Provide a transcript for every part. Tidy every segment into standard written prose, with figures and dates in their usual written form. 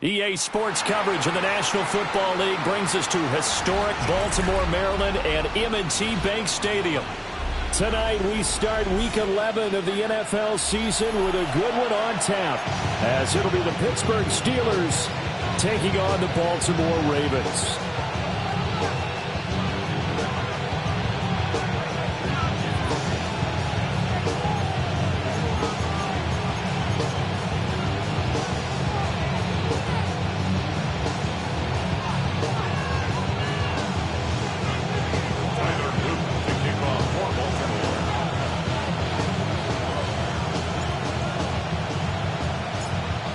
EA Sports coverage of the National Football League brings us to historic Baltimore, Maryland, and M&T Bank Stadium. Tonight, we start Week 11 of the NFL season with a good one on tap, as it'll be the Pittsburgh Steelers taking on the Baltimore Ravens.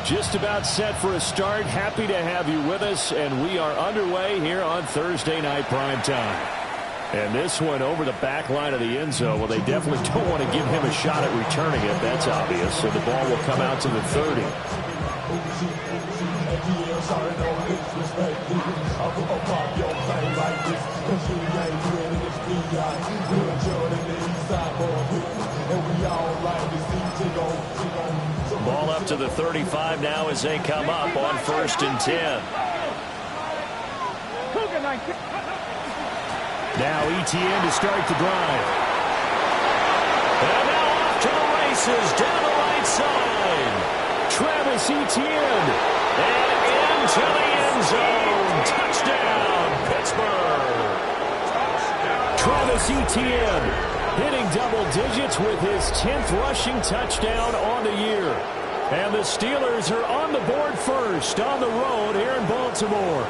Just about set for a start. Happy to have you with us, and we are underway here on Thursday Night Prime Time. And this one over the back line of the end zone. Well, they definitely don't want to give him a shot at returning it. That's obvious. So the ball will come out to the 30. Ball up to the 35 now as they come up on 1st and 10. Now Etienne to start the drive. And now off to the races down the right side. Travis Etienne. And into the end zone. Touchdown, Pittsburgh. Travis Etienne hitting double digits with his 10th rushing touchdown on the year. And the Steelers are on the board first on the road here in Baltimore.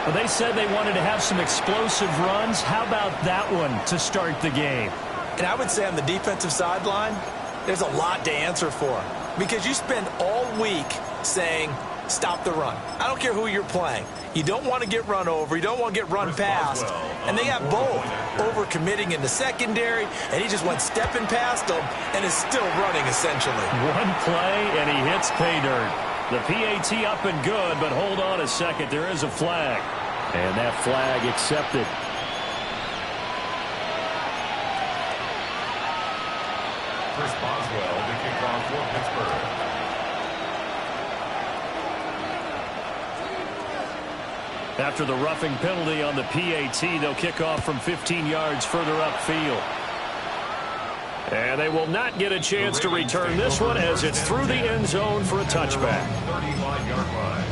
Well, they said they wanted to have some explosive runs. How about that one to start the game? And I would say on the defensive sideline, there's a lot to answer for. Because you spend all week saying, stop the run. I don't care who you're playing. You don't want to get run over. You don't want to get run past. And they got both. Overcommitting in the secondary, and he just went stepping past them and is still running, essentially. One play, and he hits pay dirt. The PAT up and good, but hold on a second. There is a flag. And that flag accepted. Chris Boswell, the kickoff for Pittsburgh. After the roughing penalty on the PAT, they'll kick off from 15 yards further upfield. And they will not get a chance to return this one as it's through the end zone for a touchback. 35-yard line.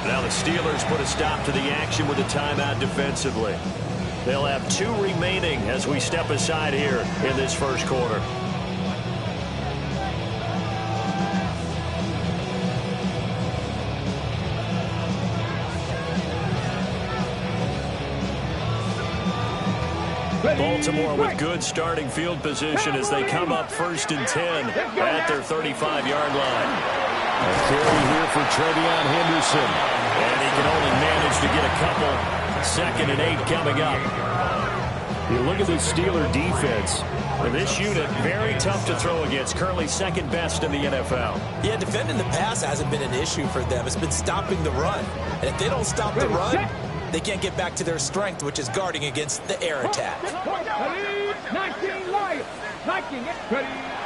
Now the Steelers put a stop to the action with a timeout defensively. They'll have 2 remaining as we step aside here in this first quarter. Baltimore with good starting field position as they come up 1st and 10 at their 35-yard line. A carry here for Trevion Henderson. And he can only manage to get a couple. 2nd and 8 coming up. You look at the Steeler defense. For this unit, very tough to throw against. Currently 2nd best in the NFL. Yeah, defending the pass hasn't been an issue for them. It's been stopping the run. And if they don't stop the run, they can't get back to their strength, which is guarding against the air attack.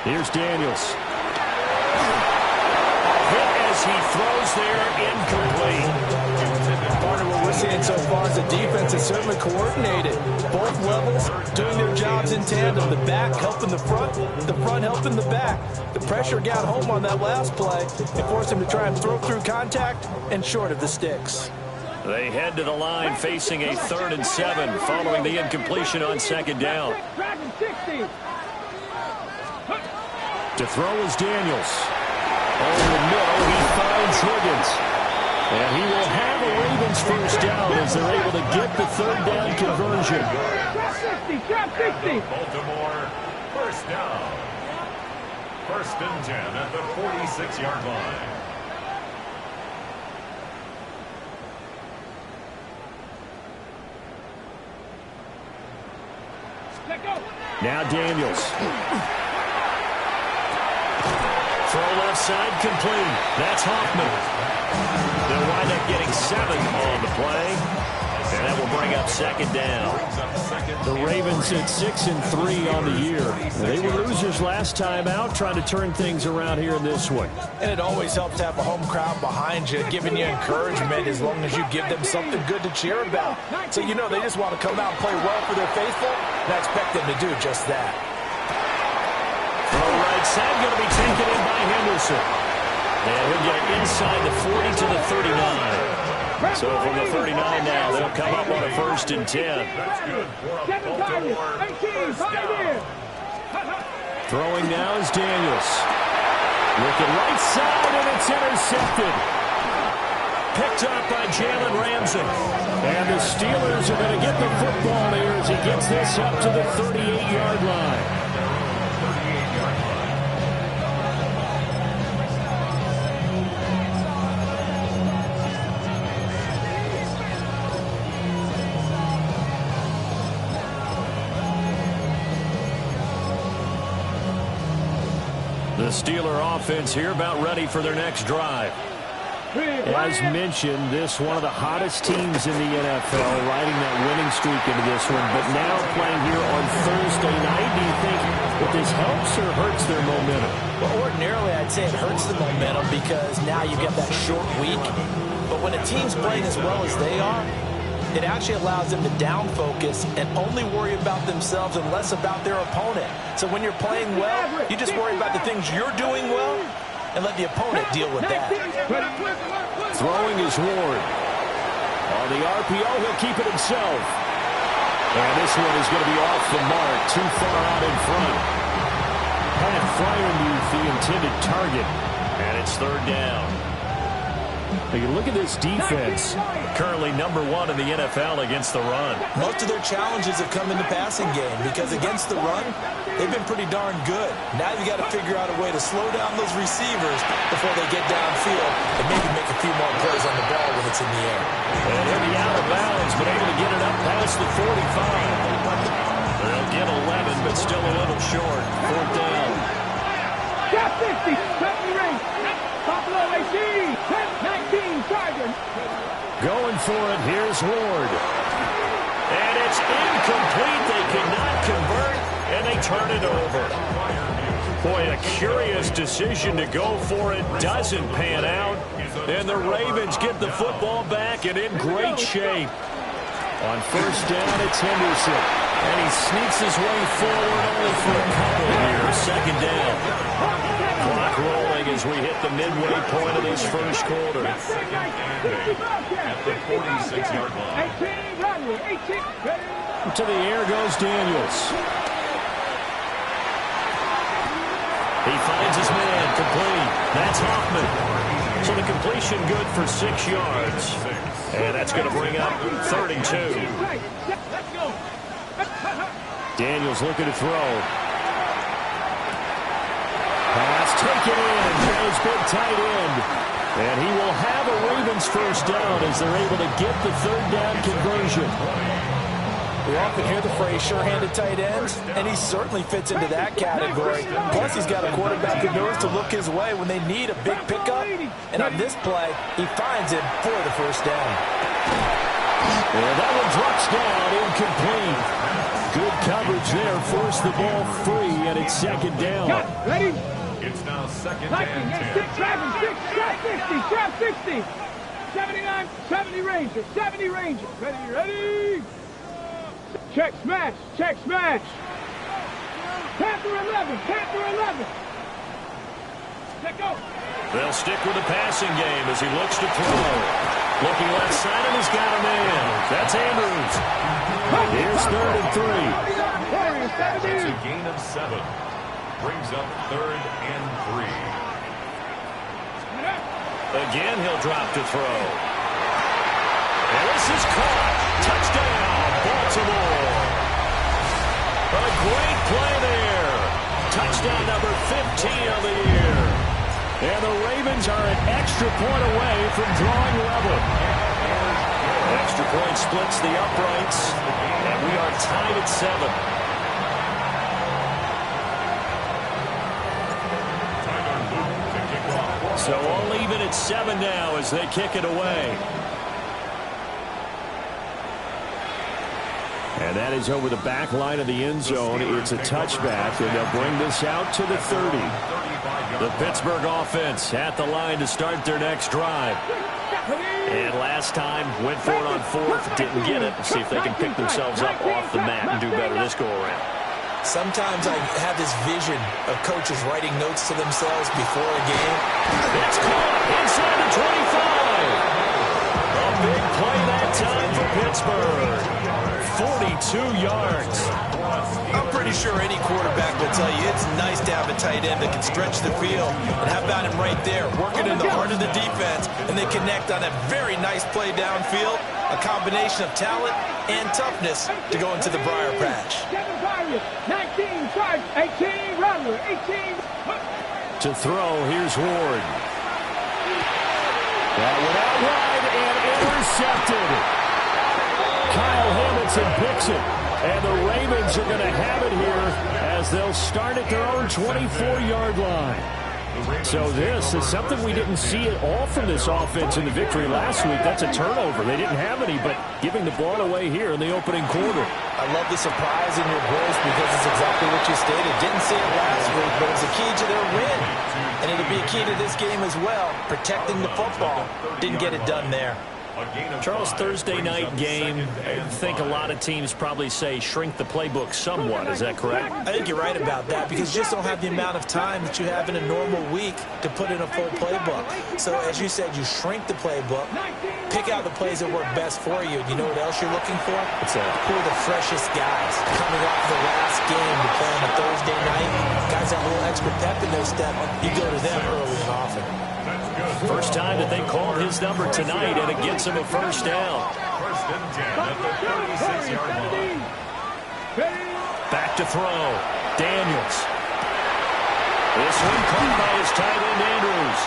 Here's Daniels. Hit as he throws there, incomplete. Partner, what we're seeing so far is the defense is certainly coordinated. Both levels doing their jobs in tandem. The back helping the front helping the back. The pressure got home on that last play and forced him to try and throw through contact and short of the sticks. They head to the line facing a 3rd and 7 following the incompletion on 2nd down. To throw is Daniels. Over the middle, he finds Higgins. And he will have a Ravens first down as they're able to get the 3rd down conversion. Baltimore, first down. 1st and 10 at the 46-yard line. Now Daniels. Throw left side complete. That's Hoffman. They'll wind up getting 7 on the play. And that will bring up 2nd down. The Ravens at 6 and 3 on the year. They were losers last time out, trying to turn things around here in this one. And it always helps to have a home crowd behind you, giving you encouragement as long as you give them something good to cheer about. So you know they just want to come out and play well for their faithful, and I expect them to do just that. Throw right side going to be taken in by Henderson. And he'll get inside the 40 to the 39. So from the 39 now, they'll come up on a 1st and 10. Throwing now is Daniels. Looking right side, and it's intercepted. Picked up by Jalen Ramsey. And the Steelers are going to get the football here as he gets this up to the 38-yard line. The Steeler offense here about ready for their next drive. As mentioned, this one of the hottest teams in the NFL, riding that winning streak into this one, but now playing here on Thursday night. Do you think that this helps or hurts their momentum? Well, ordinarily, I'd say it hurts the momentum because now you get that short week. But when a team's playing as well as they are, it actually allows them to down focus and only worry about themselves and less about their opponent. So when you're playing well, you just worry about the things you're doing well and let the opponent deal with that. Throwing is Ward. On the RPO, he'll keep it himself. And this one is going to be off the mark, too far out in front. Kind of Freiermuth, the intended target. And it's 3rd down. You look at this defense. Currently number 1 in the NFL against the run. Most of their challenges have come in the passing game because against the run, they've been pretty darn good. Now you've got to figure out a way to slow down those receivers before they get downfield and maybe make a few more plays on the ball when it's in the air. And he'll be out of bounds, but able to get it up past the 45. They'll get 11, but still a little short. 4th down. Got 60, cut the ring. Buffalo AC, 10-19 Chargers. Going for it, here's Ward. And it's incomplete. They cannot convert, and they turn it over. Boy, a curious decision to go for it. Doesn't pan out. And the Ravens get the football back and in great shape. On first down, it's Henderson. And he sneaks his way forward only for a couple here. Second down. Clock rolling as we hit the midway point of this first quarter. At the 46-yard line. To the air goes Daniels. He finds his man, complete. That's Hoffman. So the completion good for 6 yards. And that's going to bring up 32. Daniels looking to throw. Pass taken in. Goes big tight end. And he will have a Ravens first down as they're able to get the third down conversion. We often hear the phrase sure-handed tight ends, and he certainly fits into that category. Plus, he's got a quarterback who knows to look his way when they need a big pickup. And on this play, he finds him for the first down. And that one drops down, incomplete. Good coverage there, forced the ball free, and it's second down. Ready? It's now second and 10. 60. 79, 70 Ranger, 70 Ranger. Ready? Check smash. Panther 11. Let go. They'll stick with the passing game as he looks to throw. Looking left side, and he's got a man. That's Andrews. Here's third and 3. It's a gain of 7. Brings up third and 3. Again, he'll drop to throw. And this is caught. Touchdown, Baltimore. A great play there. Touchdown number 15 of the year. And the Ravens are an extra point away from drawing level. Extra point splits the uprights, and we are tied at 7. So all even at 7 now as they kick it away. And that is over the back line of the end zone. It's a touchback, and they'll bring this out to the 30. The Pittsburgh offense at the line to start their next drive. And last time, went for it on fourth, didn't get it. See if they can pick themselves up off the mat and do better this go-around. Sometimes I have this vision of coaches writing notes to themselves before a game. It's caught inside the 25. A big play that time for Pittsburgh. 42 yards. I'm pretty sure any quarterback will tell you it's nice to have a tight end that can stretch the field. And how about him right there, working in the heart of the defense, and they connect on a very nice play downfield, a combination of talent and toughness to go into the briar patch. 19, 18, Rattler, 18. To throw, here's Ward. That went out wide and intercepted. Kyle Hamilton picks it. And the Ravens are going to have it here as they'll start at their own 24-yard line. So this is something we didn't see at all from this offense in the victory last week. That's a turnover. They didn't have any, but giving the ball away here in the opening quarter. I love the surprise in your voice because it's exactly what you stated. Didn't see it last week, but it's a key to their win. And it'll be a key to this game as well, protecting the football. Didn't get it done there. Charles, Thursday night game, I think a lot of teams probably say shrink the playbook somewhat. Is that correct? I think you're right about that because you just don't have the amount of time that you have in a normal week to put in a full playbook. So, as you said, you shrink the playbook, pick out the plays that work best for you. You know what else you're looking for? What's that? Who are the freshest guys coming off the last game to play on a Thursday night? Guys that have a little extra pep in their step, you go to them early and often. First time that they called his number tonight, and it gets him a first down. First and 10 at the 36-yard line. Back to throw. Daniels. This one caught by his tight end, Andrews.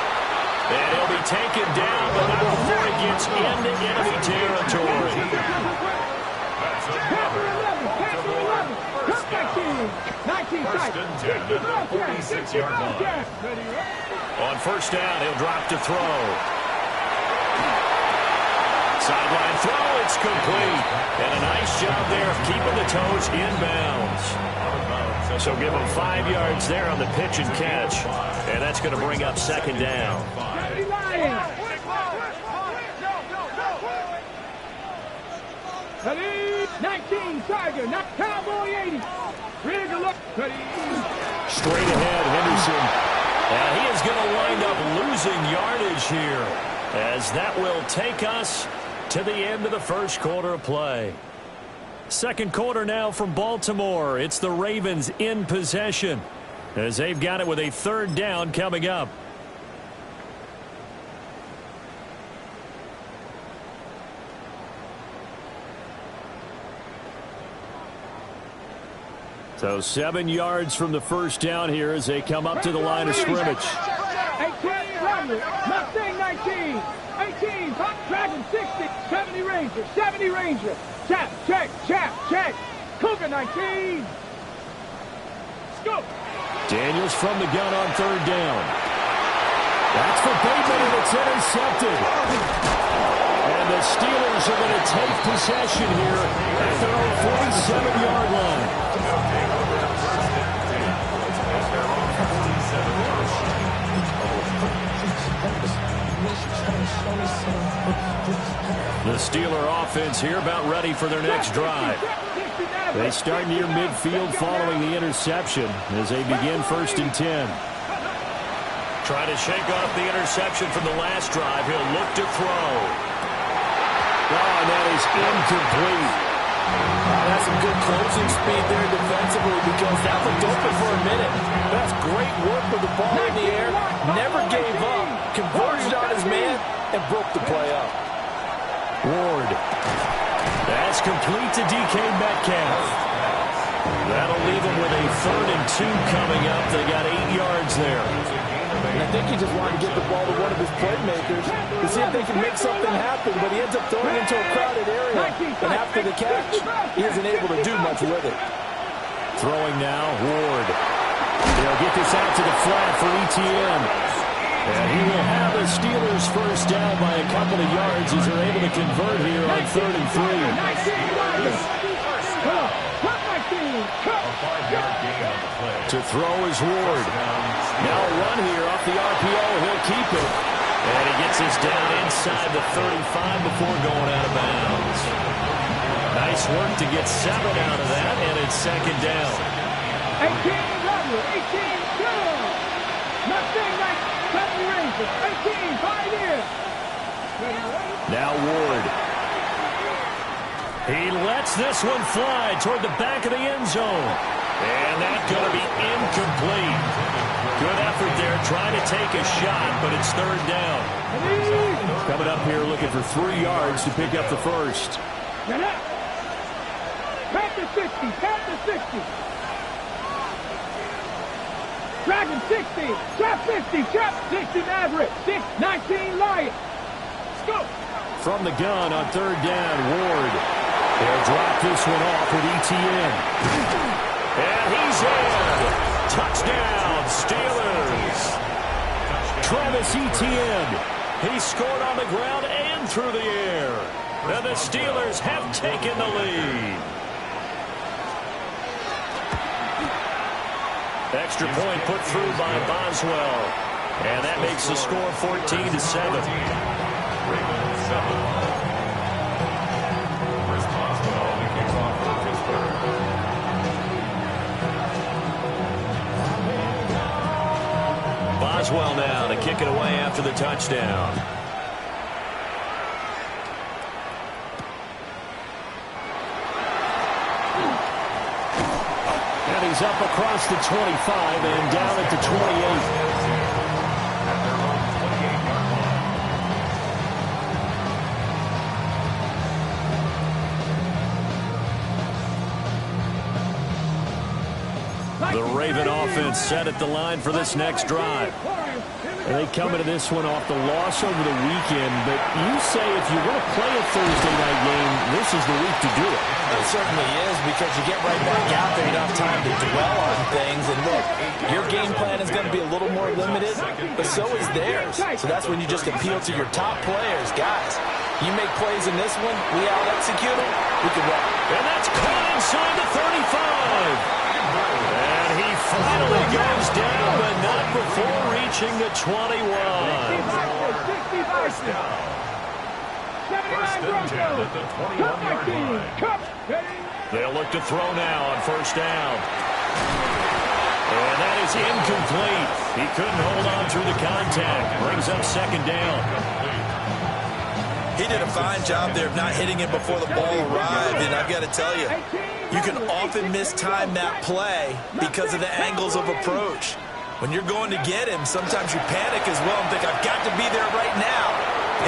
And he'll be taken down, but not before he gets into enemy territory. That's another Baltimore first down. First and 10 at the 46-yard line. On first down, he'll drop to throw. Sideline throw, it's complete. And a nice job there of keeping the toes inbounds. So give them 5 yards there on the pitch and catch. And that's going to bring up second down. 19, Tiger, not Cowboy 80. Ready to look. Straight ahead, Henderson. He is going to wind up losing yardage here, as that will take us to the end of the first quarter of play. Second quarter now from Baltimore. It's the Ravens in possession, as they've got it with a third down coming up. So 7 yards from the first down here as they come up to the line of scrimmage. 18, Robert, Mustang 19, 18, Hot Dragon 60, 70 Ranger, 70 Ranger, Chap, check, Cougar 19. Scoop. Daniels from the gun on third down. That's for Bateman, and it's intercepted. And the Steelers are going to take possession here at their own 47-yard line. The Steeler offense here about ready for their next drive. They start near midfield following the interception as they begin 1st and 10. Trying to shake off the interception from the last drive. He'll look to throw. Oh, and that is incomplete. That's some good closing speed there defensively, because that looked open for a minute. That's great work with the ball in the air. Never gave up. Converged on his man and broke the play up. Ward. That's complete to DK Metcalf. That'll leave them with a 3rd and 2 coming up. They got 8 yards there. And I think he just wanted to get the ball to one of his playmakers to see if they can make something happen, but he ends up throwing it into a crowded area, and after the catch, he isn't able to do much with it. Throwing now, Ward. They'll get this out to the flat for ETN. And he will have the Steelers first down by a couple of yards as they're able to convert here on 3rd and 3. To throw is Ward. Now a run here off the RPO. He'll keep it. And he gets this down inside the 35 before going out of bounds. Nice work to get 7 out of that, and it's second down. 18, 2. Mustang 70 Ranger, 18, 5 years. Now Ward. He lets this one fly toward the back of the end zone. And that's going to be incomplete. Good effort there trying to take a shot, but it's third down. Coming up here looking for 3 yards to pick up the first. Panther 60. Dragon 60, Trap 50, Trap 60 Maverick, 6-19 Lion. Go. From the gun on third down, Ward. They'll drop this one off with ETN. And he's in. Touchdown, Steelers. Travis Etienne. He scored on the ground and through the air. And the Steelers have taken the lead. Extra point put through by Boswell. And that makes the score 14-7. Ravens 7. Chris Boswell, the kickoff for Pittsburgh. Boswell now to kick it away after the touchdown. And he's up across the 25 and down at the 28. The Raven offense set at the line for this next drive. And they come into this one off the loss over the weekend, but you say if you want to play a Thursday night game, this is the week to do it. It certainly is, because you get right back out there, you don't have time to dwell on things. And look, your game plan is going to be a little more limited, but so is theirs. So that's when you just appeal to your top players. Guys, You make plays in this one, we out-execute them, we can win. And that's caught inside the 35. And he finally goes down, but not before reaching the 21. First down. First and 10 at the 21-yard line. They'll look to throw now on first down. And that is incomplete. He couldn't hold on through the contact. Brings up second down. He did a fine job there of not hitting him before the ball arrived, and I've got to tell you, you can often mistime that play because of the angles of approach. When you're going to get him, sometimes you panic as well and think, I've got to be there right now.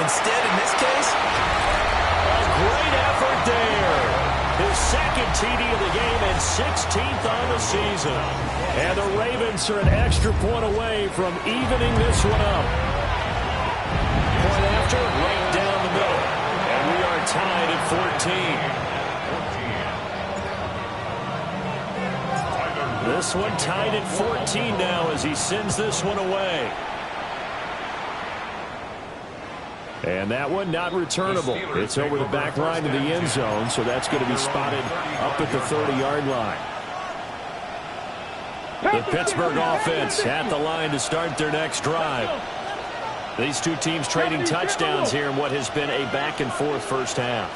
Instead, in this case, a great effort there. His second TD of the game and 16th on the season. And the Ravens are an extra point away from evening this one up. Point after, right down the middle. And we are tied at 14. This one tied at 14 now as he sends this one away. And that one not returnable. It's over the back line of the end zone, so that's going to be spotted up at the 30-yard line. The Pittsburgh offense at the line to start their next drive. These two teams trading touchdowns here in what has been a back-and-forth first half.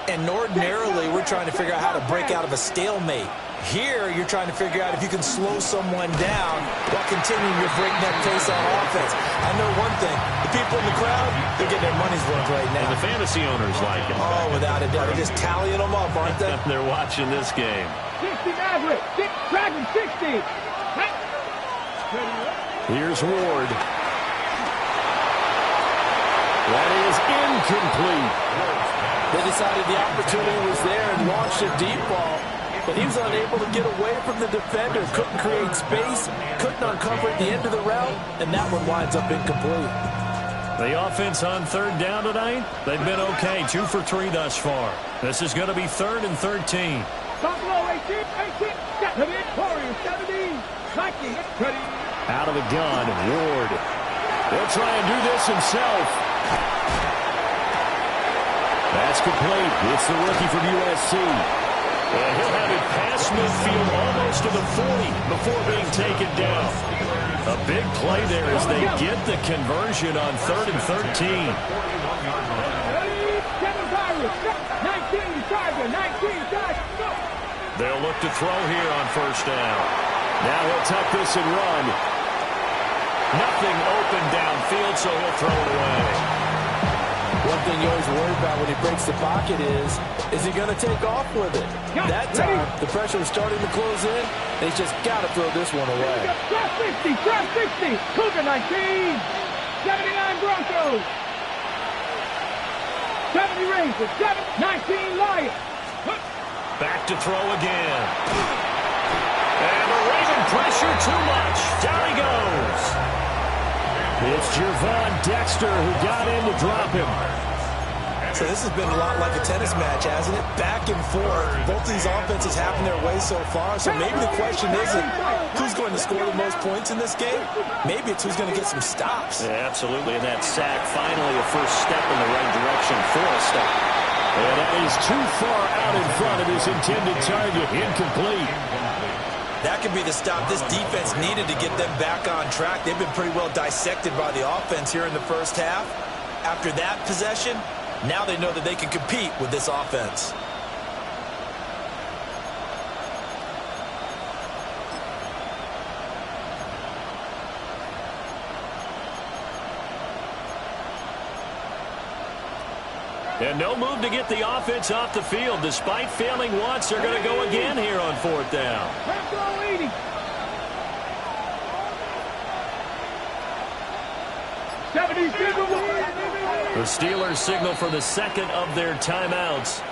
and ordinarily we're trying to figure out how to break out of a stalemate. Here, you're trying to figure out if you can slow someone down while continuing your breakneck pace on offense. I know one thing. The people in the crowd, they're getting their money's worth right now. And the fantasy owners like it. Oh, without a doubt. They're just tallying them up, aren't they? They're watching this game. 60 Maverick. Dragon 60. Here's Ward. That is incomplete. They decided the opportunity was there and launched a deep ball. But he was unable to get away from the defender, couldn't create space, couldn't uncover at the end of the route, and that one winds up incomplete. The offense on third down tonight, they've been okay, 2 for 3 thus far. This is going to be 3rd and 13. Buffalo 18, 17, Warriors 17, 19, 20. Out of the gun, Ward. He'll try and do this himself. That's complete. It's the rookie from USC. And he'll have it past midfield almost to the 40 before being taken down. A big play there as they get the conversion on 3rd and 13. 19, They'll look to throw here on first down. Now he'll tuck this and run. Nothing open downfield, so he'll throw it away. One thing you always worry about when he breaks the pocket is he going to take off with it? That time, the pressure is starting to close in, and he's just got to throw this one away. Drop 60, drop 60, Cougar 19, 79 Broncos, 70 Rangers, 19 Lions. Back to throw again. And the Raven pressure too much. Down he goes. It's Gervon Dexter who got in to drop him. So this has been a lot like a tennis match, hasn't it? Back and forth. Both these offenses having their way so far. So maybe the question isn't who's going to score the most points in this game. Maybe it's who's going to get some stops. Yeah, absolutely. And that sack, finally a first step in the right direction for a stop. And that is too far out in front of his intended target. Incomplete. That could be the stop this defense needed to get them back on track. They've been pretty well dissected by the offense here in the first half. After that possession, now they know that they can compete with this offense. And no move to get the offense off the field. Despite failing once, they're going to go again here on 4th down. The Steelers signal for the second of their timeouts.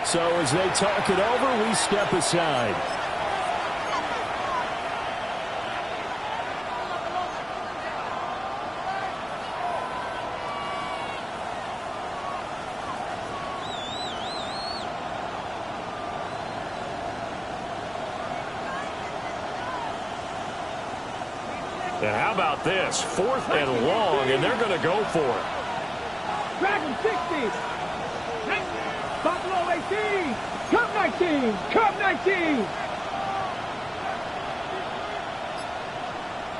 So as they talk it over, we step aside. And how about this? 4th and long, and they're going to go for it. Dragon 60. Buffalo 18. Cup 19. Cup 19.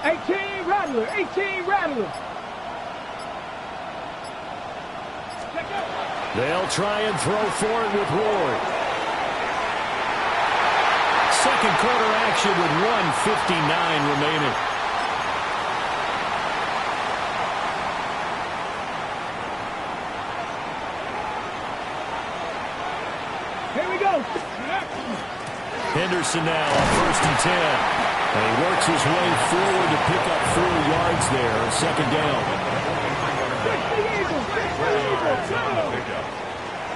18 Rattler. 18 Rattler. They'll try and throw for it with Ward. Second quarter action with 1:59 remaining. Here we go. Henderson now on 1st and 10. And he works his way forward to pick up 4 yards there. Second down.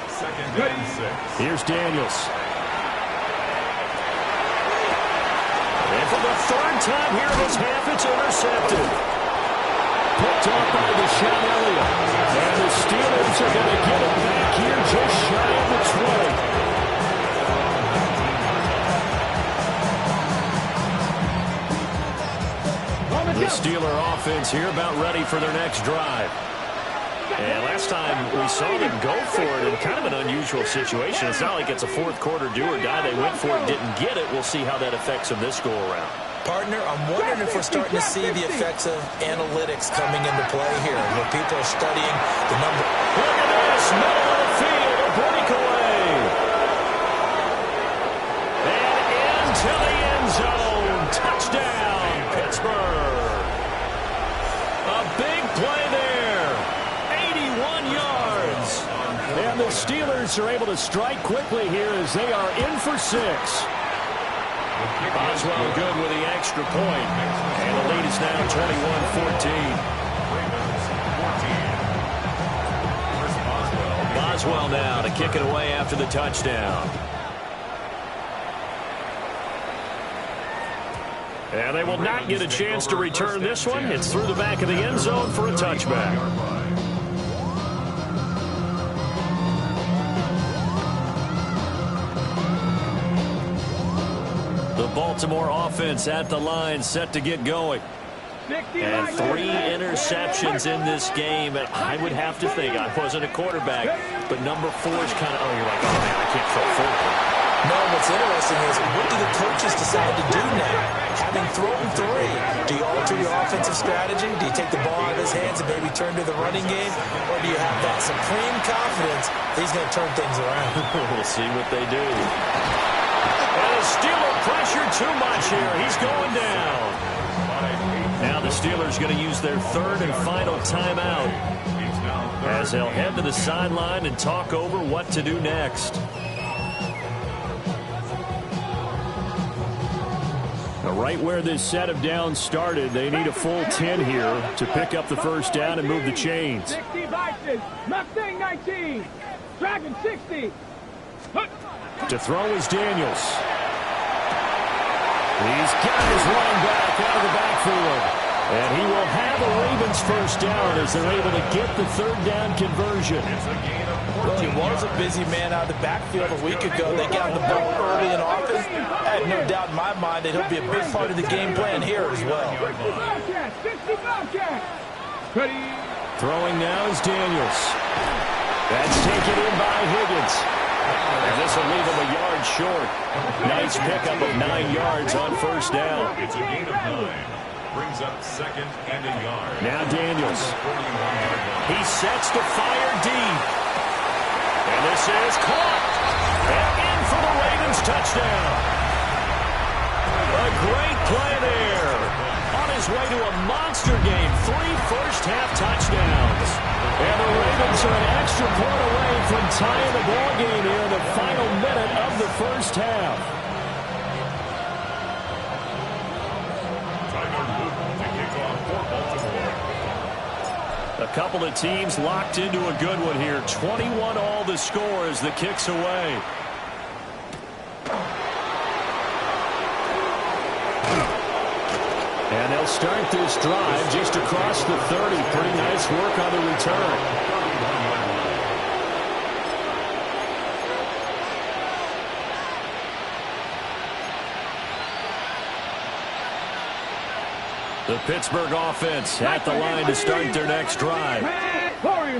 Second and 6. Here's Daniels. And for the third time here this half, it's intercepted. Picked off by Deshaun Elliott. And the Steelers are going to get it back here just shy of the 20. The Steeler offense here about ready for their next drive. And last time we saw them go for it in kind of an unusual situation. It's not like it's a fourth quarter do or die. They went for it, didn't get it. We'll see how that affects them this go around. Partner, I'm wondering if we're starting to see the effects of analytics coming into play here, where people are studying the number. Look at this, middle of the field, a breakaway. And into the end zone. Touchdown, Pittsburgh. A big play there. 81 yards. And the Steelers are able to strike quickly here as they are in for 6. Boswell good with the extra point. And the lead is now 21-14. Boswell now to kick it away after the touchdown. And they will not get a chance to return this one. It's through the back of the end zone for a touchback. The Baltimore offense at the line, set to get going. And 3 interceptions in this game. And I would have to think, I wasn't a quarterback, but number 4 is kind of, oh, you're like, oh, man, I can't throw forward. No, what's interesting is, what do the coaches decide to do now? Having thrown 3, do you alter your offensive strategy? Do you take the ball out of his hands and maybe turn to the running game? Or do you have that supreme confidence that he's going to turn things around? We'll see what they do. And the Steeler pressure too much here. He's going down. Now the Steelers going to use their 3rd and final timeout as they'll head to the sideline and talk over what to do next. Now, right where this set of downs started, they need a full 10 here to pick up the first down and move the chains. 60 Vikings. Mustang 19. Dragon 60. To throw is Daniels. He's got his running back out of the backfield. And he will have a Ravens first down as they're able to get the 3rd down conversion. Well, he was a busy man out of the backfield a week ago. They got the ball early and often. I have no doubt in my mind that he'll be a big part of the game plan here as well. Throwing now is Daniels. That's taken in by Higgins. And this will leave him a yard short. Nice pickup of 9 yards on first down. It's a gain of 9. Brings up 2nd and a yard. Now Daniels. He sets to fire deep. And this is caught. And in for the Ravens touchdown. A great play there. On his way to a monster game. 3 first-half touchdowns. And the Ravens are an extra point away from tying the ball game here in the final minute of the first half. A couple of teams locked into a good one here. 21 all the score as the kick's away. And they'll start this drive just across the 30. Pretty nice work on the return. The Pittsburgh offense at the line to start their next drive.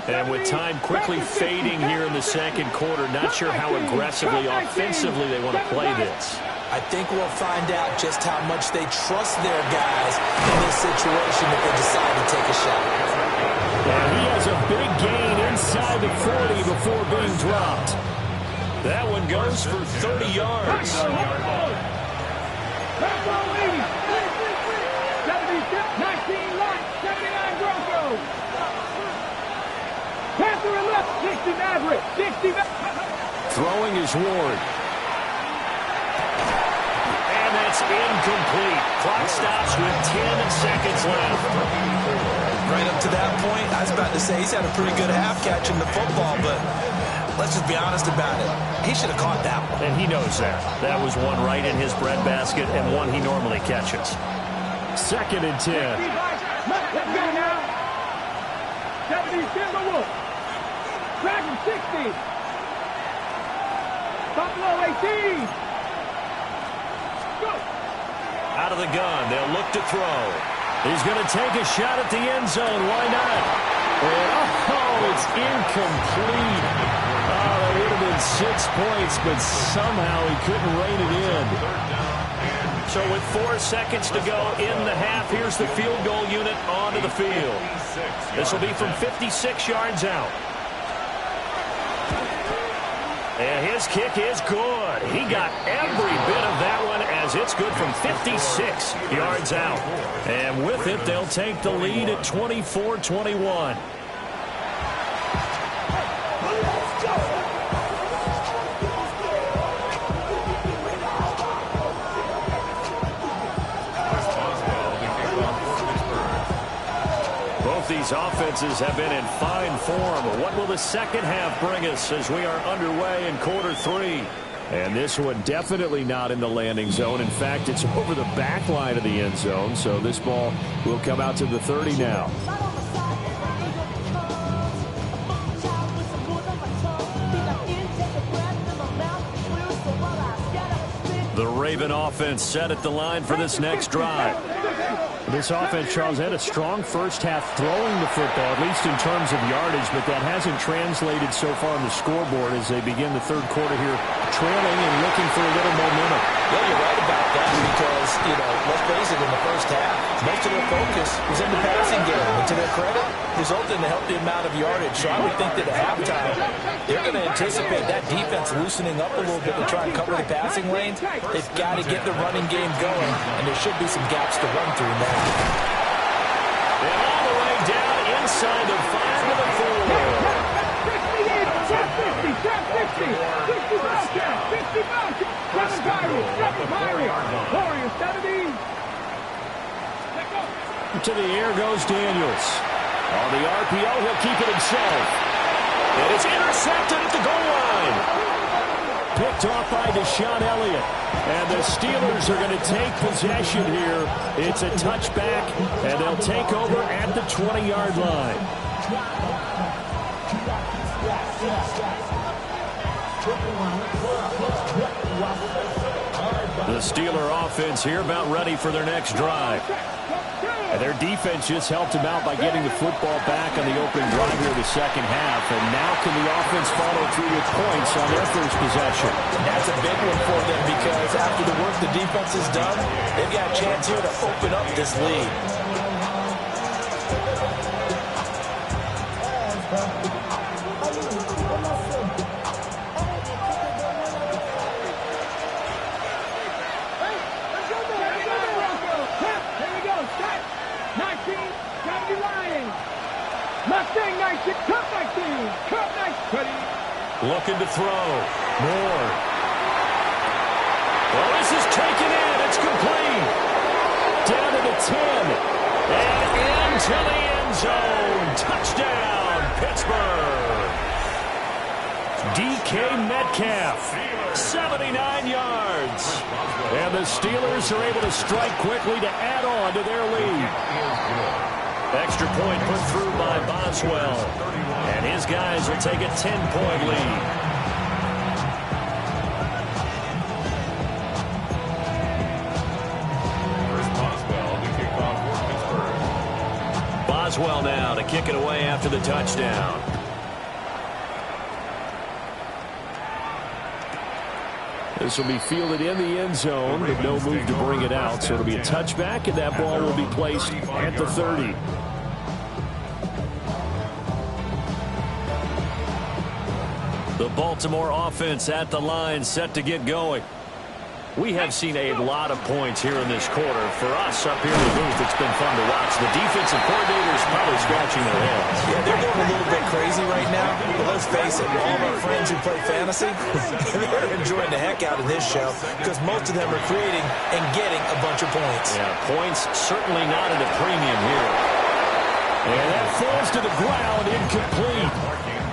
And with time quickly fading here in the second quarter, not sure how aggressively, offensively they want to play this. I think we'll find out just how much they trust their guys in this situation if they decide to take a shot. And he has a big gain inside the 40 before being dropped. That one goes for 30 yards. 19 light, 79 Broncos. Panther and left, 60 Maverick, 60 Throwing is Ward. And that's incomplete. Clock stops with 10 seconds left. Right up to that point, I was about to say he's had a pretty good half catching the football, but let's just be honest about it. He should have caught that one. And he knows that. That was one right in his breadbasket and one he normally catches. 2nd and 10. Let's go now. 70 Timberwolves. Dragon 60. Buffalo 18. Go. Out of the gun. They'll look to throw. He's going to take a shot at the end zone. Why not? Oh, it's incomplete. Oh, that would have been 6 points, but somehow he couldn't rein it in. So with 4 seconds to go in the half, here's the field goal unit onto the field. This will be from 56 yards out. And his kick is good. He got every bit of that one as it's good from 56 yards out. And with it, they'll take the lead at 24-21. These offenses have been in fine form. What will the second half bring us as we are underway in quarter 3? And this one definitely not in the landing zone. In fact, it's over the back line of the end zone. So this ball will come out to the 30 now. The Raven offense set at the line for this next drive. This offense, Charles, had a strong first half throwing the football, at least in terms of yardage, but that hasn't translated so far on the scoreboard as they begin the third quarter here, trailing and looking for a little momentum. Yeah, you're right about that because, let's face it, in the first half, most of their focus was in the passing game. And to their credit, resulted in a healthy amount of yardage. So I would think that at halftime, they're going to anticipate that defense loosening up a little bit to try and cover the passing lanes. They've got to get the running game going, and there should be some gaps to run through now. And all the way down inside the 5 to the 4. Warriors 70. To the air goes Daniels. On the RPO, he'll keep it himself. And it's intercepted at the goal line. Picked off by Deshaun Elliott. And the Steelers are going to take possession here. It's a touchback, and they'll take over at the 20-yard line. The Steeler offense here about ready for their next drive. And their defense just helped them out by getting the football back on the opening drive here in the second half. And now can the offense follow through with points on their first possession? That's a big one for them because after the work the defense has done, they've got a chance here to open up this lead. Looking to throw. More. Well, this is taken in. It's complete. Down to the 10. And into the end zone. Touchdown, Pittsburgh. DK Metcalf, 79 yards. And the Steelers are able to strike quickly to add on to their lead. Extra point put through by Boswell. And his guys will take a 10-point lead. First Boswell to kick off for Pittsburgh. Boswell now to kick it away after the touchdown. This will be fielded in the end zone, but no move to bring it out. So it'll be a touchback, and that ball will be placed at the 30. The Baltimore offense at the line, set to get going. We have seen a lot of points here in this quarter. For us up here in the booth, it's been fun to watch. The defensive coordinators probably scratching their heads. Yeah, they're going a little bit crazy right now. But let's face it, all of our friends who play fantasy, they're enjoying the heck out of this show because most of them are creating and getting a bunch of points. Yeah, points certainly not at a premium here. And that falls to the ground, incomplete.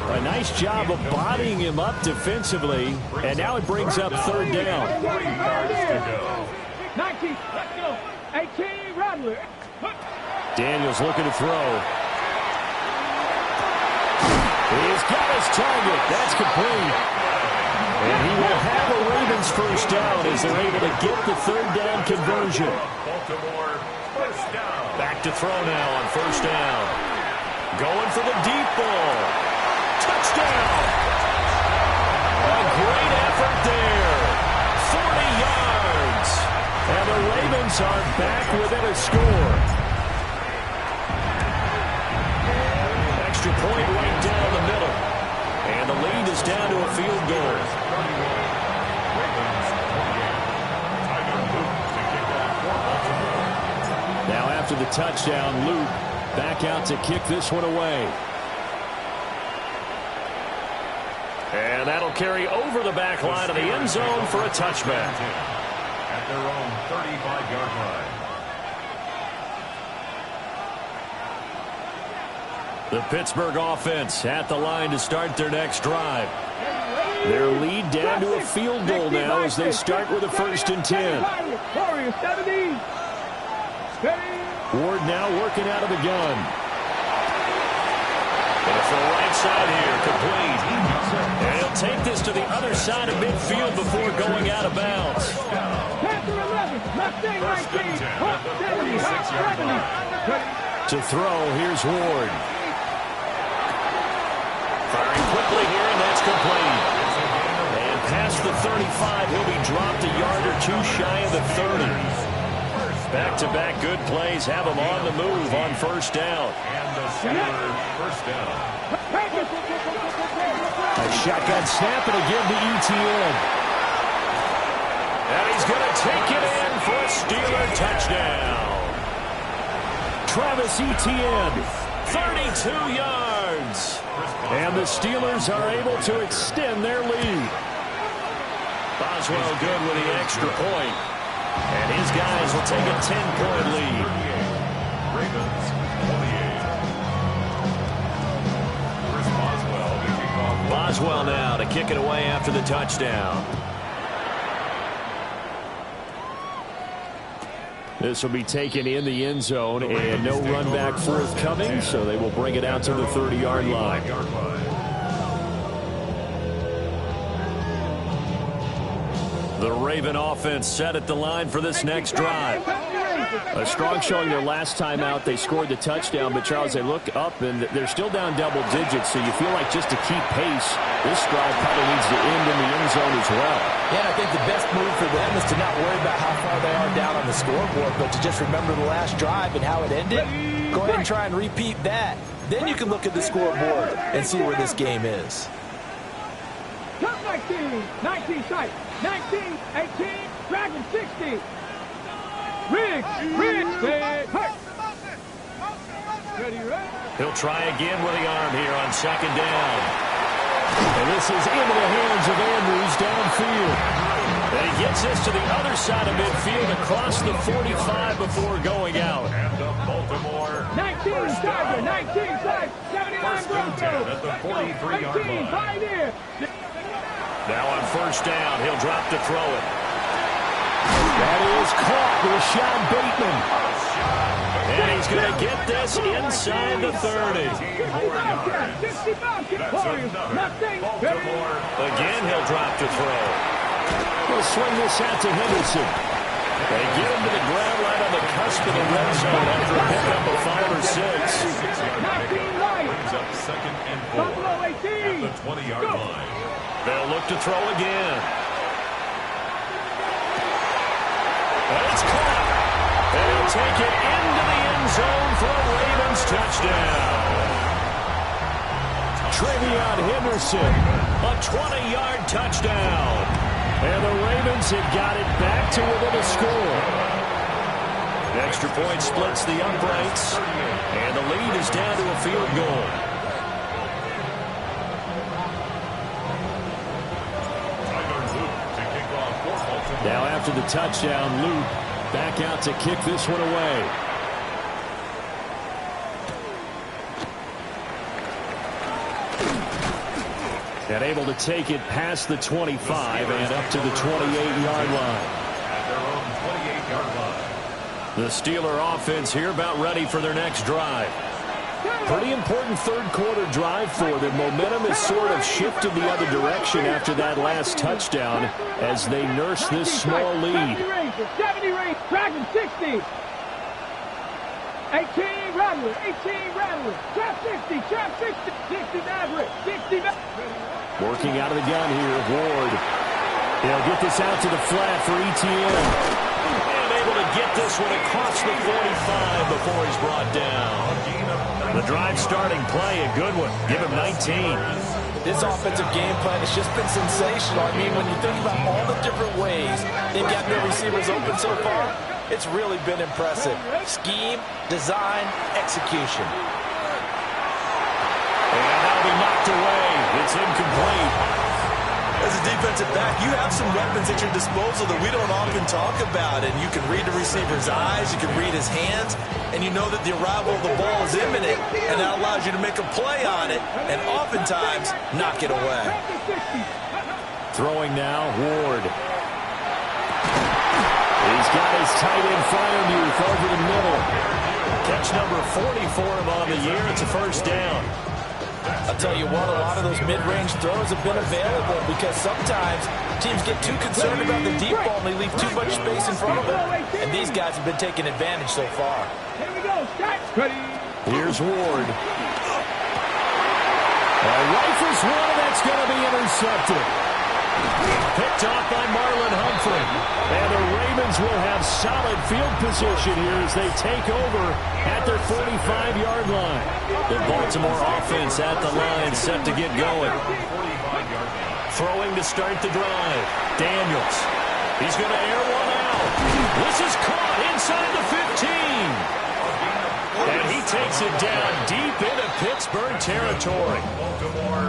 A nice job of bodying him up defensively, and now it brings up third down. 19, let's go. 18, Rattler. Daniels looking to throw. He's got his target. That's complete. And he will have a Ravens first down as they're able to get the third down conversion. Baltimore first down. Back to throw now on first down. Going for the deep ball. Touchdown! A great effort there. 40 yards. And the Ravens are back within a score. Extra point right down the middle. And the lead is down to a field goal. Now after the touchdown, Luke back out to kick this one away. And that'll carry over the back line of the end zone for a touchback. At their own 35-yard line. The Pittsburgh offense at the line to start their next drive. Their lead down to a field goal now as they start with a 1st and 10. Ward now working out of the gun. And for the right side here, complete. And he'll take this to the other side of midfield before going out of bounds. To throw, here's Ward. Firing quickly here, and that's complete. And past the 35, he'll be dropped a yard or two shy of the 30. Back-to-back good plays have him on the move on first down. And the Steelers first down. A shotgun snap and again to ETN. And he's going to take it in for a Steeler touchdown. Travis Etienne, 32 yards. and the Steelers are able to extend their lead. Boswell good with the extra point. And his guys will take a 10-point lead. Ravens 28. Chris Boswell to kick off. Boswell now to kick it away after the touchdown. This will be taken in the end zone, and no run back forthcoming, so they will bring it out to the 30-yard line. The Raven offense set at the line for this next drive. A strong showing their last time out. They scored the touchdown, but Charles, they look up, and they're still down double digits, so you feel like just to keep pace, this drive probably needs to end in the end zone as well. Yeah, I think the best move for them is to not worry about how far they are down on the scoreboard, but to just remember the last drive and how it ended. Go ahead and try and repeat that. Then you can look at the scoreboard and see where this game is. Top 19, 19 sight, 19, 18, Dragon 60. Riggs, Riggs, ready, ready. He'll try again with the arm here on second down. And this is into the hands of Andrews downfield. And he gets this to the other side of midfield across the 45 before going out. And the Baltimore 19 Tiger, 19 side, 79 Bronco. At the 43-yard 18, line. Pioneer. Now on first down, he'll drop to throw it. That is caught, Rashad Bateman. And he's going to get this inside the 30. 65, nothing. Again, he'll drop to throw. We'll swing this out to Henderson. They get him to the ground right on the cusp of the red zone after a pickup of 5 or 6. Brings up second and 4 at the 20-yard line. They'll look to throw again. And it's caught. And he'll take it into the end zone for a Ravens touchdown. Travion Henderson, a 20-yard touchdown. And the Ravens have got it back to within a score. Extra point splits the uprights, and the lead is down to a field goal. Now after the touchdown, Luke back out to kick this one away. And able to take it past the 25 and up to the 28-yard line. At their own 28-yard line. The Steeler offense here about ready for their next drive. Pretty important third-quarter drive for them. Momentum has sort of shifted the other direction after that last touchdown as they nurse this small lead. 70 range, Dragon 60. 18 Rattler, 18 Rattler, trap 60, 60 Maverick, 60 Maverick. Working out of the gun here, Ward. He'll get this out to the flat for Etienne. And able to get this one across the 45 before he's brought down. The drive starting play, a good one. Give him 19. This offensive game plan has just been sensational. I mean, when you think about all the different ways they've got their receivers open so far, it's really been impressive. Scheme, design, execution. And that'll be knocked away. It's incomplete. As a defensive back, you have some weapons at your disposal that we don't often talk about. And you can read the receiver's eyes, you can read his hands, and you know that the arrival of the ball is imminent, and that allows you to make a play on it, and oftentimes knock it away. Throwing now, Ward. He's got his tight end Fryermuth over the middle. Catch number 40 for him on the year. It's a first down. I'll tell you what, a lot of those mid-range throws have been available because sometimes teams get too concerned about the deep ball and they leave too much space in front of them. And these guys have been taking advantage so far. Here we go, start. Here's Ward. Rifles one, and that's going to be intercepted. Picked off by Marlon Humphrey. And the Ravens will have solid field position here as they take over at their 45-yard line. The Baltimore offense at the line set to get going. Throwing to start the drive. Daniels. He's going to air one out. This is caught inside the 15. And he takes it down deep into Pittsburgh territory.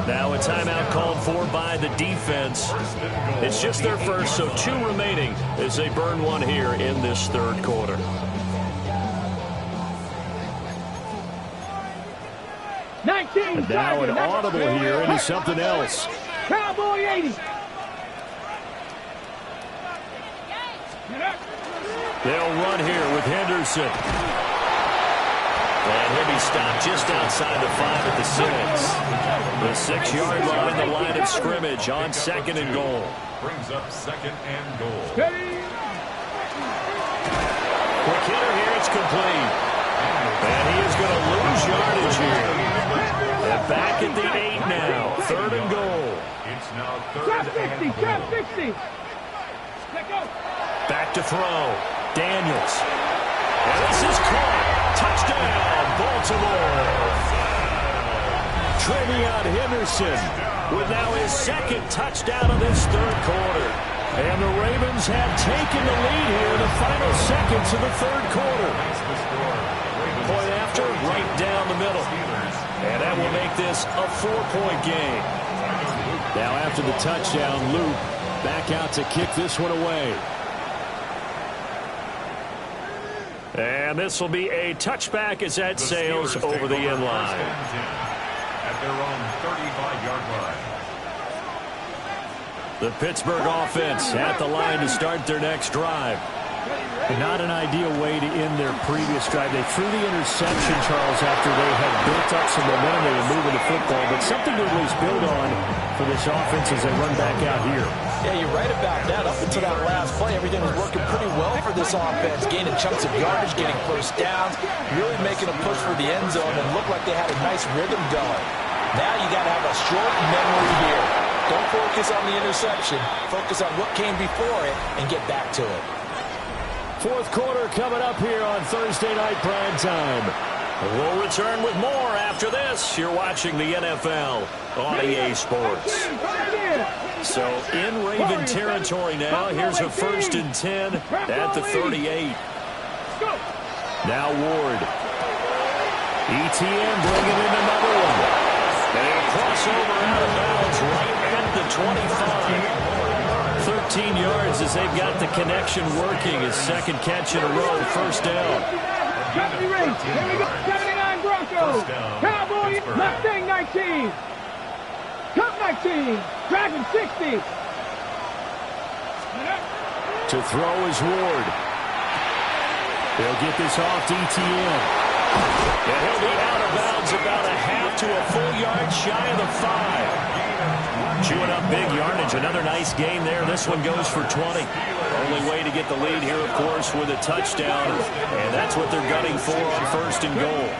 Now a timeout called for by the defense. It's just their first, so 2 remaining as they burn one here in this third quarter. And now an audible here into something else. Cowboy 80. They'll run here with Henderson. And he'll be stopped just outside the 5 at the 6. The 6-yard line, the line of scrimmage on second and goal. Brings up second and goal. Quick hitter here, it's complete. And he is going to lose yardage here. And back at the 8 now, third and goal. It's now third Trap 60, and goal. trap 60. Let go. Back to throw. Daniels. And this is caught. Touchdown, Baltimore. Travion Henderson with now his second touchdown of this third quarter. And the Ravens have taken the lead here in the final seconds of the third quarter. Point after, right down the middle. And that will make this a 4-point game. Now after the touchdown, Luke back out to kick this one away. And this will be a touchback as that sails over the end line. At their own 35-yard line. The Pittsburgh offense at the line to start their next drive. Not an ideal way to end their previous drive. They threw the interception, Charles, after they had built up some momentum. They were moving the football, but something to at least build on for this offense as they run back out here. Yeah, you're right about that. Up until that last play, everything was working pretty well for this offense, gaining chunks of yardage, getting first downs, really making a push for the end zone, and looked like they had a nice rhythm going. Now you got to have a short memory here. Don't focus on the interception. Focus on what came before it and get back to it. Fourth quarter coming up here on Thursday Night Prime Time. We'll return with more after this. You're watching the NFL on EA Sports. So in Raven territory now. Here's a 1st and 10 at the 38. Now Ward. ETN bringing in another one. And he'll cross over out of bounds right at the 25. 13 yards as they've got the connection working. His second catch in a row, first down. 79 Broncos. Cowboys, Mustang 19. Cup 19. Dragon 60. To throw is Ward. They'll get this off to ETN. And he'll be out of bounds about a half to a full yard shy of the 5. Chewing up big yardage. Another nice game there. This one goes for 20. Only way to get the lead here, of course, with a touchdown. And that's what they're gunning for on 1st and goal.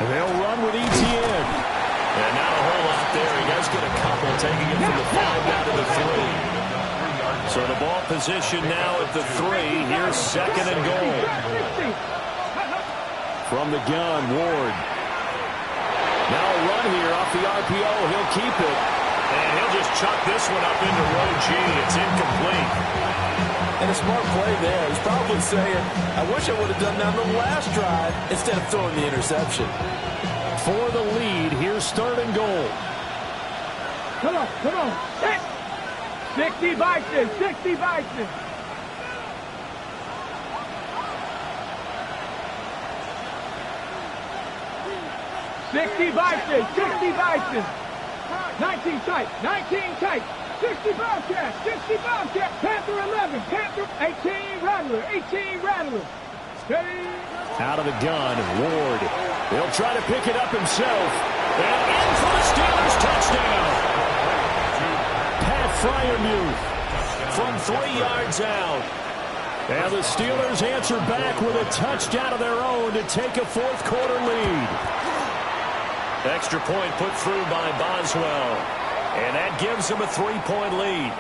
And they'll run with ETN. And not a whole lot there. He does get a couple, taking it from the 5 down to the 3. So the ball position now at the 3. Here's 2nd and goal. From the gun, Ward. Now a run here off the RPO. He'll keep it. And he'll just chuck this one up into row G. It's incomplete. And a smart play there. He's probably saying, I wish I would have done that on the last drive instead of throwing the interception. For the lead, here's 3rd and goal. Come on, come on. 60 Bison, 60 Bison. $60 Bison, 60 Bison. 19 tight, 19 tight. 60 Bobcats, 60 Bobcats. Panther 11, Panther 18 Rattler, 18 Rattler. Steady. Out of the gun, Ward. He'll try to pick it up himself. And in for the Steelers touchdown. Pat Fryermuth from 3 yards out. And the Steelers answer back with a touchdown of their own to take a 4th quarter lead. Extra point put through by Boswell. And that gives them a 3-point lead.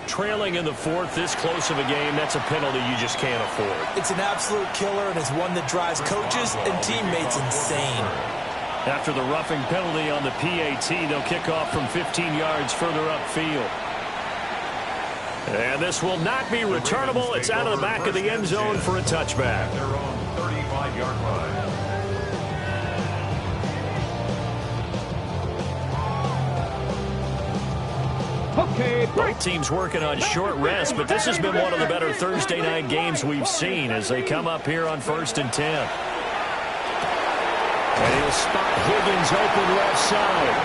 Trailing in the 4th, this close of a game, that's a penalty you just can't afford. It's an absolute killer, and it's one that drives coaches and teammates insane. After the roughing penalty on the PAT, they'll kick off from 15 yards further upfield. And this will not be returnable. It's out of the back of the end zone for a touchback. Their own 35-yard line. Okay, break. Both teams working on short rest, but this has been one of the better Thursday night games we've seen as they come up here on 1st and 10. And he'll spot Higgins open left side.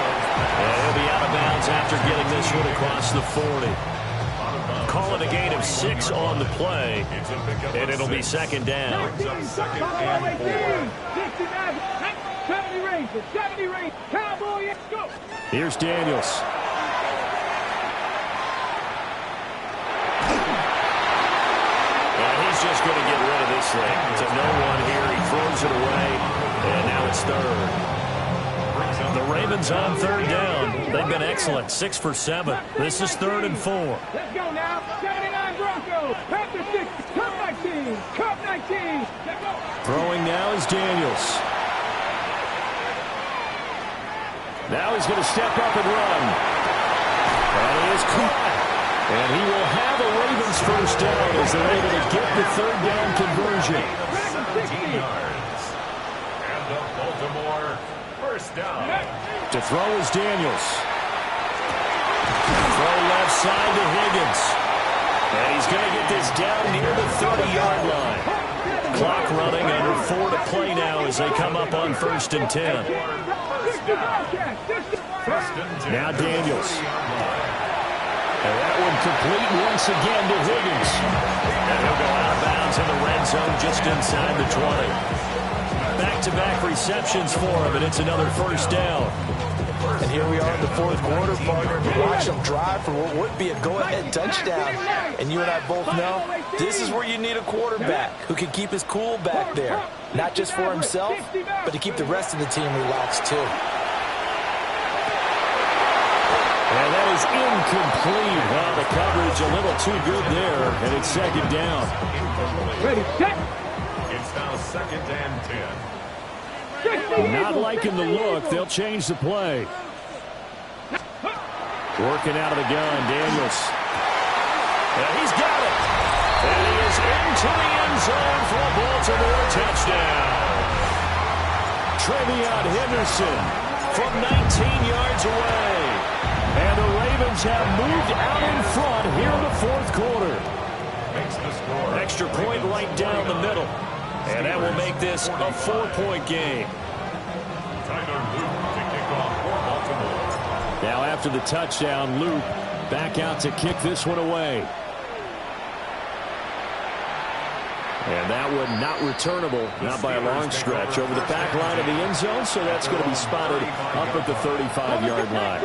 And he'll be out of bounds after getting this one across the 40. Call it a gain of 6 on the play, and it'll be 2nd down. 70 Rangers, 70 Rangers, Cowboy, let's go. Here's Daniels. And he's just going to get rid of this thing. To no one here. He throws it away, and now it's 3rd. The Ravens on 3rd down. They've been excellent. 6 for 7. This is 3rd and 4. Let's go now. 79 Broncos. Panther 6. Cup 19. Cup 19. Let's go. Throwing now is Daniels. Now he's going to step up and run. And he is caught. And he will have a Ravens first down as they're able to get the 3rd down conversion. 17 yards. And the Baltimore first down. To throw is Daniels. Throw left side to Higgins. And he's going to get this down near the 30-yard line. Clock running, under 4 to play now as they come up on 1st and 10. First and 10. Now Daniels. And that one complete once again to Higgins. And he'll go out of bounds in the red zone just inside the 20. Back-to-back receptions for him, and it's another first down. And here we are in the fourth quarter, partner. Watch them drive for what would be a go-ahead touchdown. And you and I both know this is where you need a quarterback who can keep his cool back there. Not just for himself, but to keep the rest of the team relaxed too. And that is incomplete. Well, the coverage a little too good there, and it's second down. Ready, set. It's now second and 10. Not liking the look. They'll change the play. Working out of the gun, Daniels. And he's got it. And he is into the end zone for a Baltimore touchdown. Trevion Henderson from 19 yards away. And the Ravens have moved out in front here in the fourth quarter. Makes the score. Extra point right down the middle. And that will make this a 4-point game. Tyler Luke to kick off for Baltimore. Now after the touchdown, Luke back out to kick this one away. And that one not returnable, not by a long stretch, over the back line of the end zone, so that's going to be spotted up at the 35-yard line.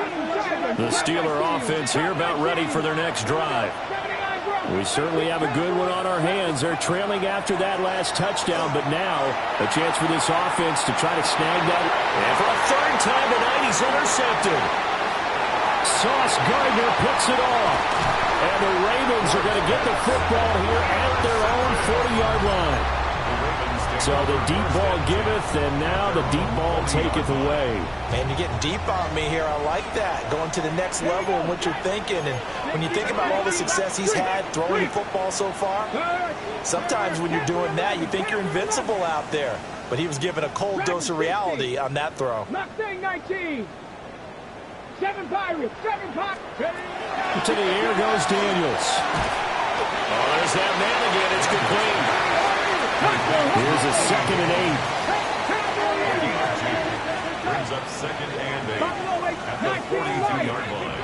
The Steeler offense here about ready for their next drive. We certainly have a good one on our hands. They're trailing after that last touchdown, but now a chance for this offense to try to snag that. And for a third time tonight, he's intercepted. Sauce Gardner picks it off. And the Ravens are going to get the football here at their own 40-yard line. So the deep ball giveth, and now the deep ball taketh away. Man, you're getting deep on me here. I like that. Going to the next level and what you're thinking. And when you think about all the success he's had throwing the football so far, sometimes when you're doing that, you think you're invincible out there. But he was given a cold dose of reality on that throw. Mustang 19. 7 Pirates. 7 Pirates. To the air goes Daniels. Oh, there's that man again. It's complete. Here's a 2nd and 8. Brings up second and 8 at the 42-yard line.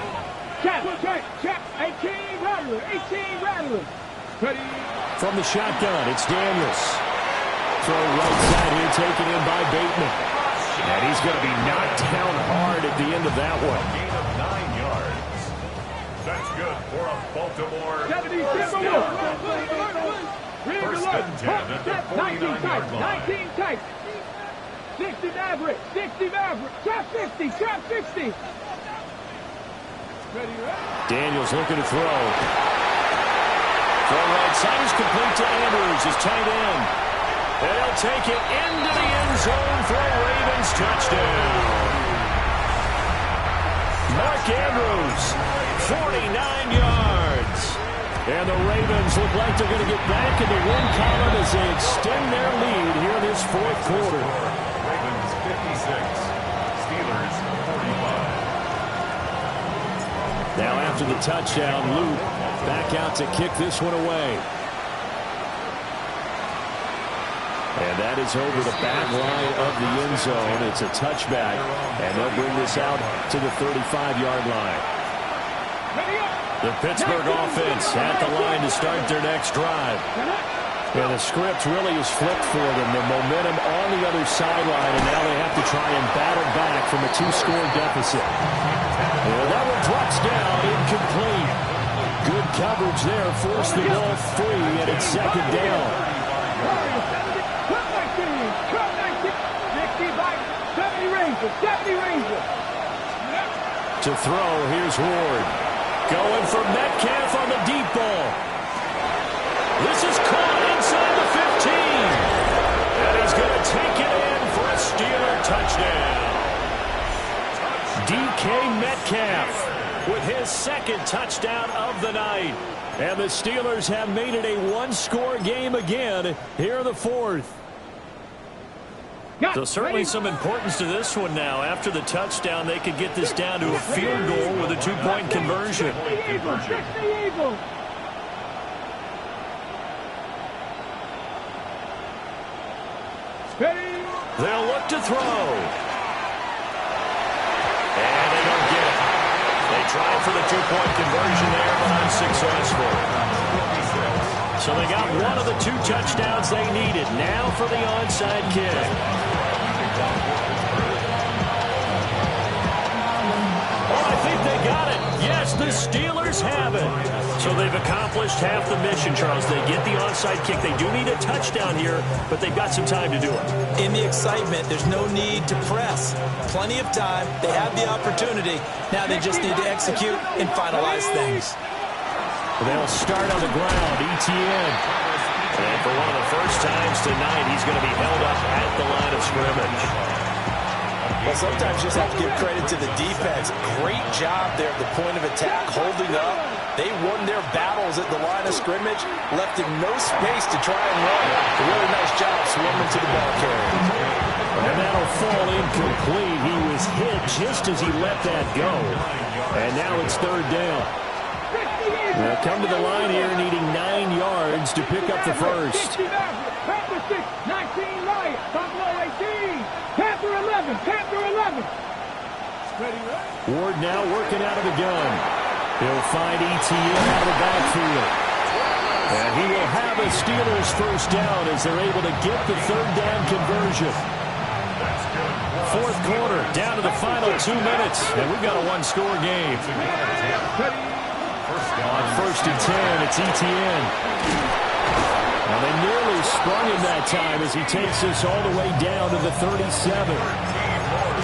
Check. 18 Rattler. 18 Rattler. Ready. From the shotgun, it's Daniels. Throw right side here, taken in by Bateman. And he's going to be knocked down hard at the end of that one. Gain of 9 yards. That's good for a Baltimore 70 first down. First and 10 at the 49-yard line. 19 tight. 60 Maverick. 60 Maverick. Trap 60. Trap 60. Ready. Daniels looking to throw. Throw right side is complete to Andrews, his tight end. And he'll take it into the end zone for a Ravens touchdown. Mark Andrews, 49 yards. And the Ravens look like they're going to get back in the win column as they extend their lead here in this fourth quarter. Ravens 56, Steelers 45. Now after the touchdown, Luke back out to kick this one away. And that is over the back line of the end zone. It's a touchback, and they'll bring this out to the 35-yard line. The Pittsburgh offense at the line to start their next drive. And the script really is flipped for them. The momentum on the other sideline, and now they have to try and battle back from a 2-score deficit. Well, that one drops down, incomplete. Good coverage there, forced the ball free, and it's second down. 70 Ranger. To throw, here's Ward. Going for Metcalf on the deep ball. This is caught inside the 15. And he's going to take it in for a Steeler touchdown. DK Metcalf with his second touchdown of the night. And the Steelers have made it a 1-score game again here in the fourth. So certainly some importance to this one now. After the touchdown, they could get this down to a field goal with a 2-point conversion. They'll look to throw. And they don't get it. They try for the 2-point conversion there. successful. So they got one of the 2 touchdowns they needed. Now for the onside kick. Oh, I think they got it. Yes, the Steelers have it. So they've accomplished half the mission, Charles. They get the onside kick. They do need a touchdown here, but they've got some time to do it. In the excitement, there's no need to press. Plenty of time. They have the opportunity. Now they just need to execute and finalize things. They'll start on the ground. ETN. And for one of the first times tonight, he's going to be held up at the line of scrimmage. Well, sometimes you just have to give credit to the defense. Great job there at the point of attack, holding up. They won their battles at the line of scrimmage, left him no space to try and run. A really nice job swimming to the ball carrier. And that'll fall incomplete. He was hit just as he let that go. And now it's 3rd down. They'll come to the line here needing 9 yards to pick up the first. 19 Lions, Buffalo 18, Panther 11, Panther 11. Ward now working out of the gun. He'll find ETN out of the backfield. And he will have a Steelers first down as they're able to get the 3rd down conversion. 4th quarter, down to the final 2 minutes, and we've got a 1-score game. On 1st and 10, it's ETN. Now they nearly sprung him that time as he takes us all the way down to the 37.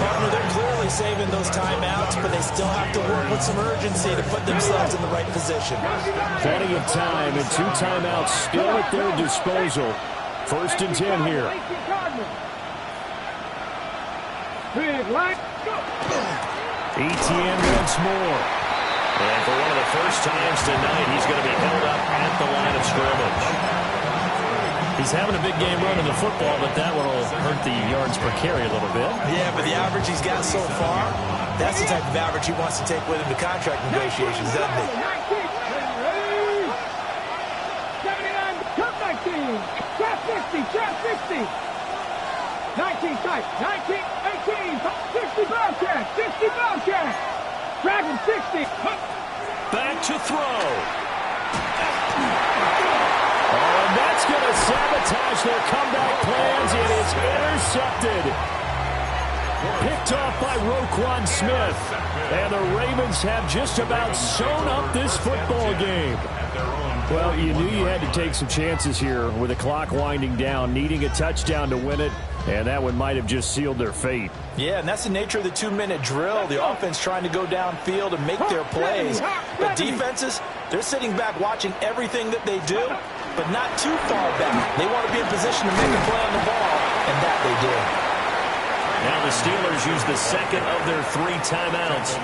Partner, they're clearly saving those timeouts, but they still have to work with some urgency to put themselves in the right position. Plenty of time and 2 timeouts still at their disposal. 1st and 10 here. ETN once more. And for one of the first times tonight, he's going to be held up at the line of scrimmage. He's having a big game running the football, but that one will hurt the yards per carry a little bit. Yeah, but the average he's got so far, that's the type of average he wants to take with him to contract negotiations, doesn't he? 79, cut 19, trap 60, trap 60. 19 tight, 19, 18, 60 Bobcat, 60 Bobcat. Dragon 60. Back to throw. Oh, and that's going to sabotage their comeback plans. It is intercepted. Picked off by Roquan Smith. And the Ravens have just about sewn up this football game. Well, you knew you had to take some chances here with the clock winding down, needing a touchdown to win it. And that one might have just sealed their fate. Yeah, and that's the nature of the 2-minute drill. The offense trying to go downfield and make their plays. But defenses, they're sitting back watching everything that they do, but not too far back. They want to be in position to make a play on the ball, and that they did. Now the Steelers use the second of their 3 timeouts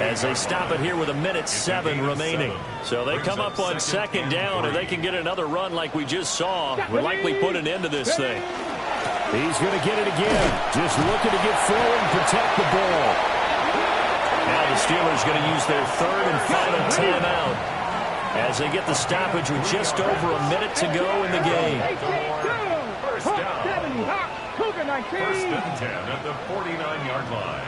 as they stop it here with 1:07 remaining. So they come up on 2nd down, and they can get another run like we just saw. Would likely put an end to this thing. He's going to get it again. Just looking to get forward and protect the ball. Now the Steelers going to use their 3rd and final timeout as they get the stoppage with just over a minute to go in the game. First down. 1st and 10 at the 49-yard line.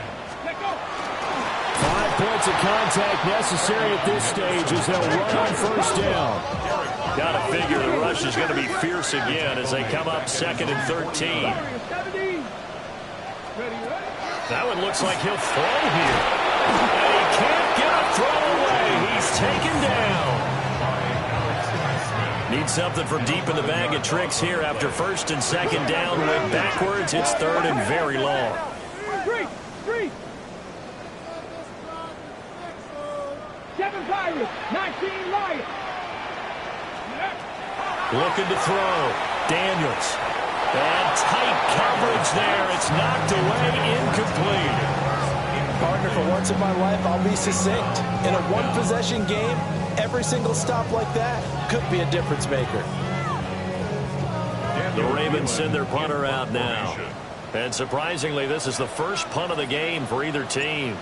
5 points of contact necessary at this stage as they'll run on 1st down. Got to figure the rush is going to be fierce again as they come up 2nd and 13. That one looks like he'll throw here. And he can't get a throw away. He's taken down. Need something from deep in the bag of tricks here after 1st and 2nd down. Went backwards. It's 3rd and very long. 7 Pirates, 19 Lions. Looking to throw. Daniels. And tight coverage there. It's knocked away, incomplete. Partner, for once in my life, I'll be succinct. In a 1-possession game, every single stop like that could be a difference maker. The Ravens send their punter out now. And surprisingly, this is the first punt of the game for either team.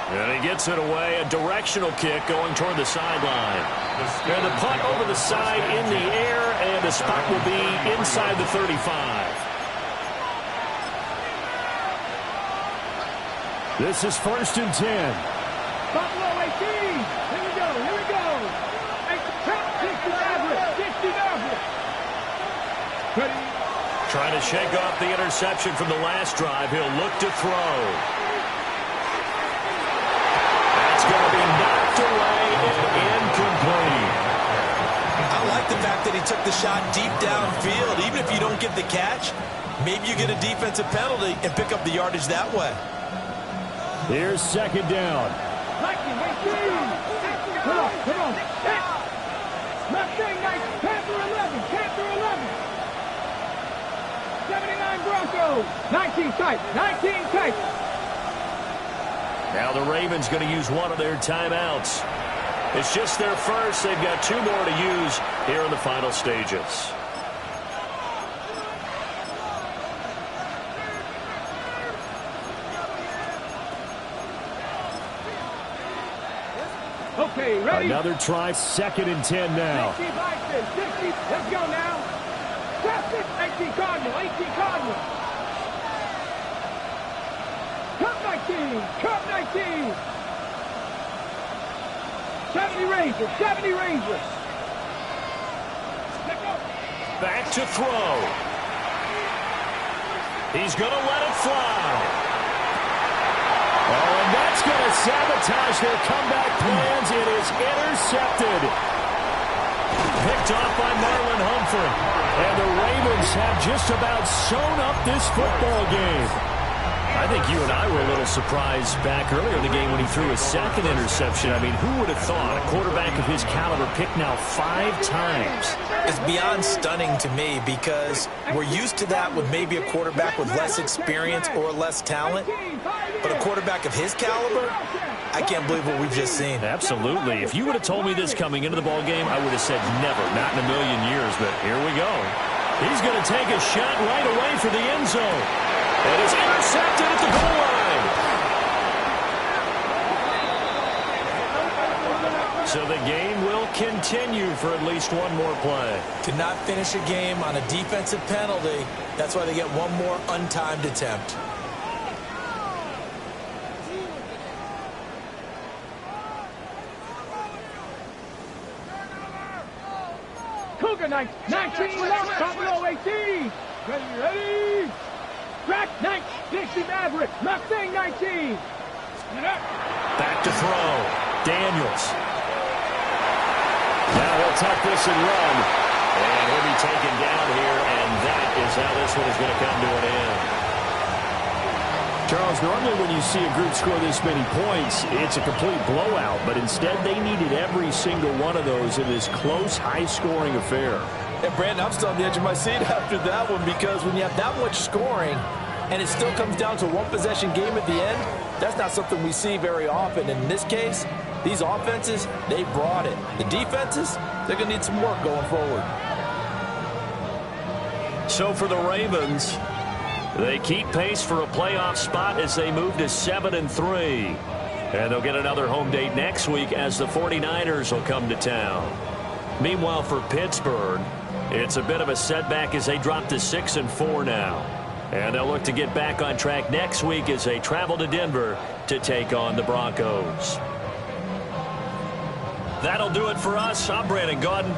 And he gets it away, a directional kick going toward the sideline. And the punt over the side in the air, and the spot will be inside the 35. This is 1st and 10. Buffalo 18. Here we go. Here we go. 60 Maverick. 60 Maverick. Trying to shake off the interception from the last drive. He'll look to throw. That's going to be knocked away and incomplete. I like the fact that he took the shot deep downfield. Even if you don't get the catch, maybe you get a defensive penalty and pick up the yardage that way. Here's 2nd down. Come on, come on. Mustang Knights, Panther 11, Panther 11. 79 Broncos. 19 tight, 19 tight. Now the Ravens going to use one of their timeouts. It's just their first. They've got 2 more to use here in the final stages. Okay, ready? Another try, 2nd and 10 now. 60 Bison, 60. Let's go now. Test it. 18 Cardinal, 18 Cardinal. Cup 19, Cup 19. 70 Rangers, 70 Rangers. Let's go. Back to throw. He's going to let it fly. Oh, and that's going to sabotage their comeback plans. It is intercepted. Picked off by Marlon Humphrey. And the Ravens have just about sewn up this football game. I think you and I were a little surprised back earlier in the game when he threw his 2nd interception. I mean, who would have thought a quarterback of his caliber picked now 5 times? It's beyond stunning to me because we're used to that with maybe a quarterback with less experience or less talent. But a quarterback of his caliber, I can't believe what we've just seen. Absolutely. If you would have told me this coming into the ball game, I would have said never, not in a million years. But here we go. He's going to take a shot right away for the end zone. And it's intercepted at the goal line. So the game will continue for at least one more play. To not finish a game on a defensive penalty, that's why they get one more untimed attempt. Cougar Knights, 19 left, Buffalo 18. Ready, ready. Track 60 Maverick, Mustang 19. Back to throw. Daniels. Now he'll tuck this and run. And he'll be taken down here, and that is how this one is going to come to an end. Charles, normally when you see a group score this many points, it's a complete blowout. But instead, they needed every single one of those in this close, high-scoring affair. And Brandon, I'm still on the edge of my seat after that one because when you have that much scoring and it still comes down to one possession game at the end, that's not something we see very often. In this case, these offenses, they brought it. The defenses, they're going to need some work going forward. So for the Ravens, they keep pace for a playoff spot as they move to 7-3. And they'll get another home date next week as the 49ers will come to town. Meanwhile, for Pittsburgh, it's a bit of a setback as they drop to 6-4 now. And they'll look to get back on track next week as they travel to Denver to take on the Broncos. That'll do it for us. I'm Brandon Gaudin.